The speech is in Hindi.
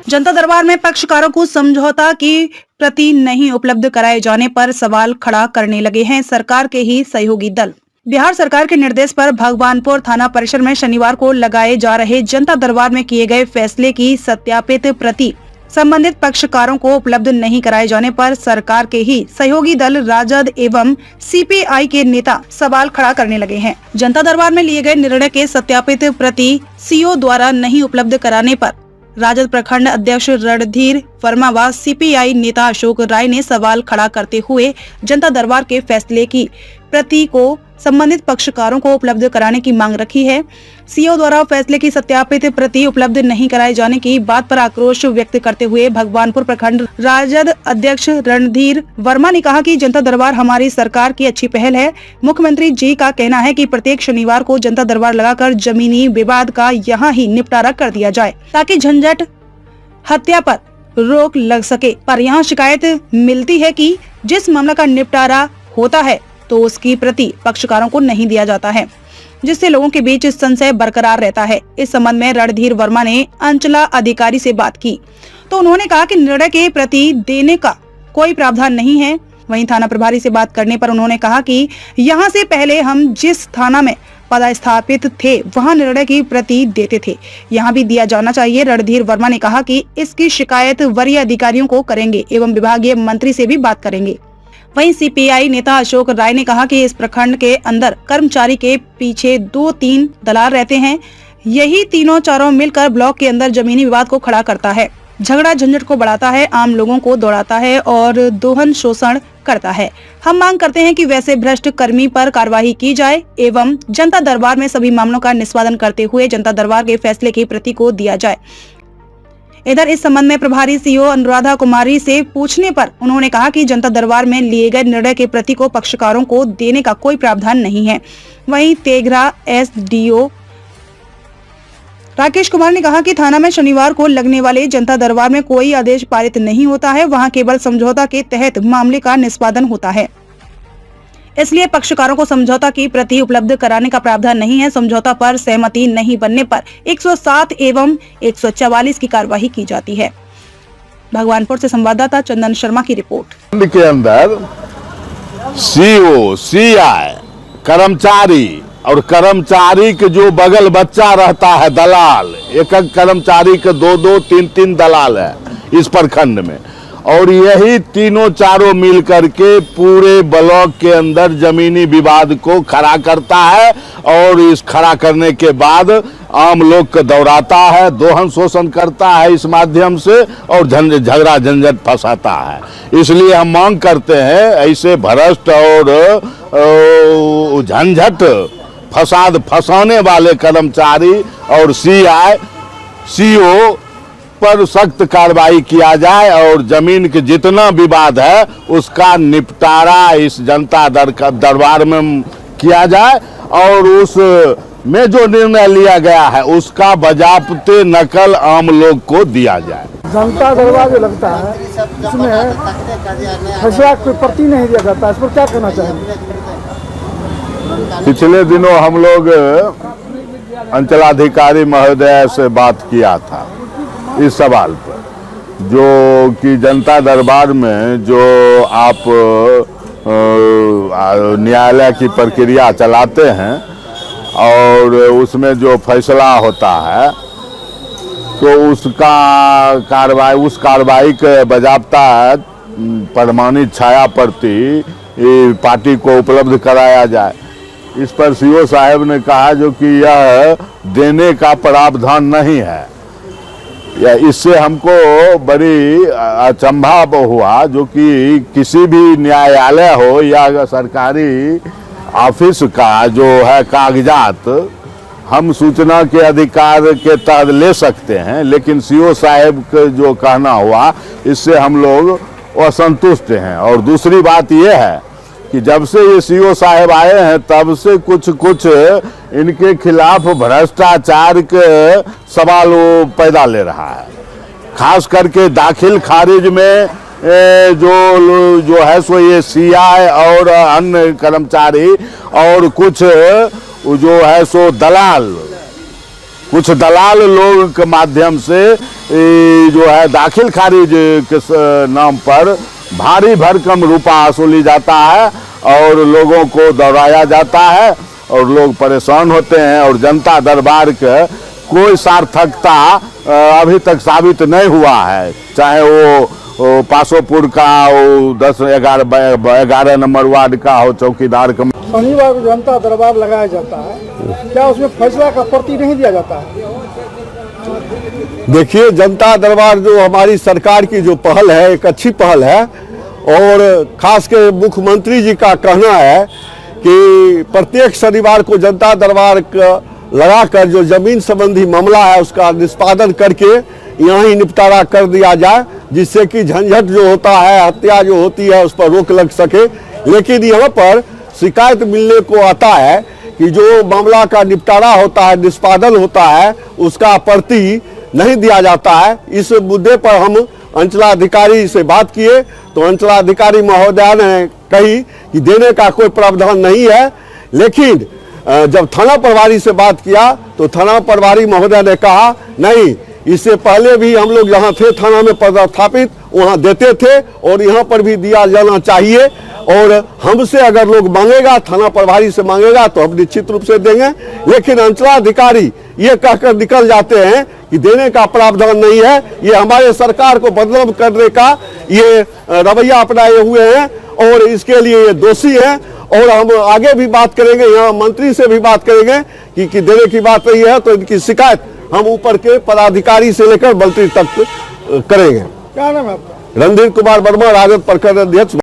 जनता दरबार में पक्षकारों को समझौता की प्रति नहीं उपलब्ध कराए जाने पर सवाल खड़ा करने लगे हैं सरकार के ही सहयोगी दल। बिहार सरकार के निर्देश पर भगवानपुर थाना परिसर में शनिवार को लगाए जा रहे जनता दरबार में किए गए फैसले की सत्यापित प्रति संबंधित पक्षकारों को उपलब्ध नहीं कराए जाने पर सरकार के ही सहयोगी दल राजद एवं सीपीआई के नेता सवाल खड़ा करने लगे हैं। जनता दरबार में लिए गए निर्णय के सत्यापित प्रति सीओ द्वारा नहीं उपलब्ध कराने पर राजद प्रखंड अध्यक्ष रणधीर वर्मा व सीपीआई नेता अशोक राय ने सवाल खड़ा करते हुए जनता दरबार के फैसले की प्रति को संबंधित पक्षकारों को उपलब्ध कराने की मांग रखी है। सीओ द्वारा फैसले की सत्यापित प्रति उपलब्ध नहीं कराए जाने की बात पर आक्रोश व्यक्त करते हुए भगवानपुर प्रखंड राजद अध्यक्ष रणधीर वर्मा ने कहा कि जनता दरबार हमारी सरकार की अच्छी पहल है। मुख्यमंत्री जी का कहना है कि प्रत्येक शनिवार को जनता दरबार लगाकर जमीनी विवाद का यहाँ ही निपटारा कर दिया जाए ताकि झंझट हत्या पर रोक लग सके। पर यहाँ शिकायत मिलती है कि जिस मामला का निपटारा होता है तो उसकी प्रति पक्षकारों को नहीं दिया जाता है, जिससे लोगों के बीच संशय बरकरार रहता है। इस संबंध में रणधीर वर्मा ने अंचला अधिकारी से बात की तो उन्होंने कहा कि निर्णय के प्रति देने का कोई प्रावधान नहीं है। वहीं थाना प्रभारी से बात करने पर उन्होंने कहा कि यहां से पहले हम जिस थाना में पदस्थापित थे वहां निर्णय की प्रति देते थे, यहां भी दिया जाना चाहिए। रणधीर वर्मा ने कहा कि इसकी शिकायत वरीय अधिकारियों को करेंगे एवं विभागीय मंत्री से भी बात करेंगे। वहीं सीपीआई नेता अशोक राय ने कहा कि इस प्रखंड के अंदर कर्मचारी के पीछे 2-3 दलाल रहते हैं। यही तीनों चारों मिलकर ब्लॉक के अंदर जमीनी विवाद को खड़ा करता है, झगड़ा झंझट को बढ़ाता है, आम लोगों को दौड़ाता है और दोहन शोषण करता है। हम मांग करते हैं कि वैसे भ्रष्ट कर्मी पर कार्रवाई की जाए एवं जनता दरबार में सभी मामलों का निष्पादन करते हुए जनता दरबार के फैसले की प्रति को दिया जाए। इधर इस संबंध में प्रभारी सीओ अनुराधा कुमारी से पूछने पर उन्होंने कहा कि जनता दरबार में लिए गए निर्णय के प्रति को पक्षकारों को देने का कोई प्रावधान नहीं है। वहीं तेघरा एसडीओ राकेश कुमार ने कहा कि थाना में शनिवार को लगने वाले जनता दरबार में कोई आदेश पारित नहीं होता है, वहां केवल समझौता के तहत मामले का निष्पादन होता है, इसलिए पक्षकारों को समझौता की प्रति उपलब्ध कराने का प्रावधान नहीं है। समझौता पर सहमति नहीं बनने पर 107 एवं 144 की कार्रवाई की जाती है। भगवानपुर से संवाददाता चंदन शर्मा की रिपोर्ट। के अंदर सीओ, सीआई, कर्मचारी और कर्मचारी के जो बगल बच्चा रहता है दलाल, एक कर्मचारी के 2-2, 3-3 दलाल है इस प्रखंड में, और यही तीनों चारों मिल करके पूरे ब्लॉक के अंदर जमीनी विवाद को खड़ा करता है और इस खड़ा करने के बाद आम लोग को दौड़ाता है, दोहन शोषण करता है इस माध्यम से और झगड़ा झंझट फंसाता है। इसलिए हम मांग करते हैं ऐसे भ्रष्ट और झंझट फसाद फंसाने वाले कर्मचारी और सीआई, सीओ पर सख्त कार्रवाई किया जाए और जमीन के जितना विवाद है उसका निपटारा इस जनता दरबार में किया जाए और उस में जो निर्णय लिया गया है उसका बजाबते नकल आम लोग को दिया जाए। जनता दरबार जो लगता है इसमें फैसला कोई प्रति नहीं दिया जाता, इस पर क्या कहना चाहेंगे? पिछले दिनों हम लोग अंचलाधिकारी महोदय से बात किया था इस सवाल पर, जो कि जनता दरबार में जो आप न्यायालय की प्रक्रिया चलाते हैं और उसमें जो फैसला होता है तो उसका उस कार्रवाई के बजाबता प्रमाणित छाया प्रति पार्टी को उपलब्ध कराया जाए। इस पर सीओ साहब ने कहा जो कि यह देने का प्रावधान नहीं है। या इससे हमको बड़ी अचंभा हुआ, जो कि किसी भी न्यायालय हो या सरकारी ऑफिस का जो है कागजात हम सूचना के अधिकार के तहत ले सकते हैं, लेकिन सीओ साहब का जो कहना हुआ इससे हम लोग असंतुष्ट हैं। और दूसरी बात यह है कि जब से ये सीओ साहब आए हैं तब से कुछ इनके खिलाफ भ्रष्टाचार के सवाल वो पैदा ले रहा है, खास करके दाखिल खारिज में जो है सो ये सीआई और अन्य कर्मचारी और कुछ जो है सो दलाल कुछ दलाल लोग के माध्यम से जो है दाखिल खारिज के नाम पर भारी भरकम रुपया वसूली जाता है और लोगों को दौड़ाया जाता है और लोग परेशान होते हैं और जनता दरबार के कोई सार्थकता अभी तक साबित नहीं हुआ है, चाहे वो पासोपुर का वो 10-11 नंबर वार्ड का हो, चौकीदार का। शनिवार को जनता दरबार लगाया जाता है, क्या उसमें फैसला का प्रति नहीं दिया जाता है? देखिए, जनता दरबार जो हमारी सरकार की जो पहल है, एक अच्छी पहल है और खास के मुख्यमंत्री जी का कहना है कि प्रत्येक शनिवार को जनता दरबार लगाकर जो जमीन संबंधी मामला है उसका निष्पादन करके यहाँ ही निपटारा कर दिया जाए, जिससे कि झंझट जो होता है, हत्या जो होती है, उस पर रोक लग सके। लेकिन यहाँ पर शिकायत मिलने को आता है कि जो मामला का निपटारा होता है, निष्पादन होता है, उसका प्रति नहीं दिया जाता है। इस मुद्दे पर हम अंचलाधिकारी से बात किए तो अंचलाधिकारी महोदया ने कही कि देने का कोई प्रावधान नहीं है। लेकिन जब थाना प्रभारी से बात किया तो थाना प्रभारी महोदय ने कहा नहीं, इससे पहले भी हम लोग जहाँ थे थाना में पदस्थापित वहाँ देते थे और यहाँ पर भी दिया जाना चाहिए और हमसे अगर लोग मांगेगा, थाना प्रभारी से मांगेगा तो हम निश्चित रूप से देंगे। लेकिन अंचलाधिकारी ये कहकर निकल जाते हैं कि देने का प्रावधान नहीं है। ये हमारे सरकार को बदनाम करने का ये रवैया अपनाए हुए हैं और इसके लिए ये दोषी हैं और हम आगे भी बात करेंगे, यहाँ मंत्री से भी बात करेंगे कि देने की बात नहीं है तो इनकी शिकायत हम ऊपर के पदाधिकारी से लेकर मंत्री तक करेंगे। क्या नाम है आपका? रणधीर कुमार वर्मा, राजद प्रखंड अध्यक्ष।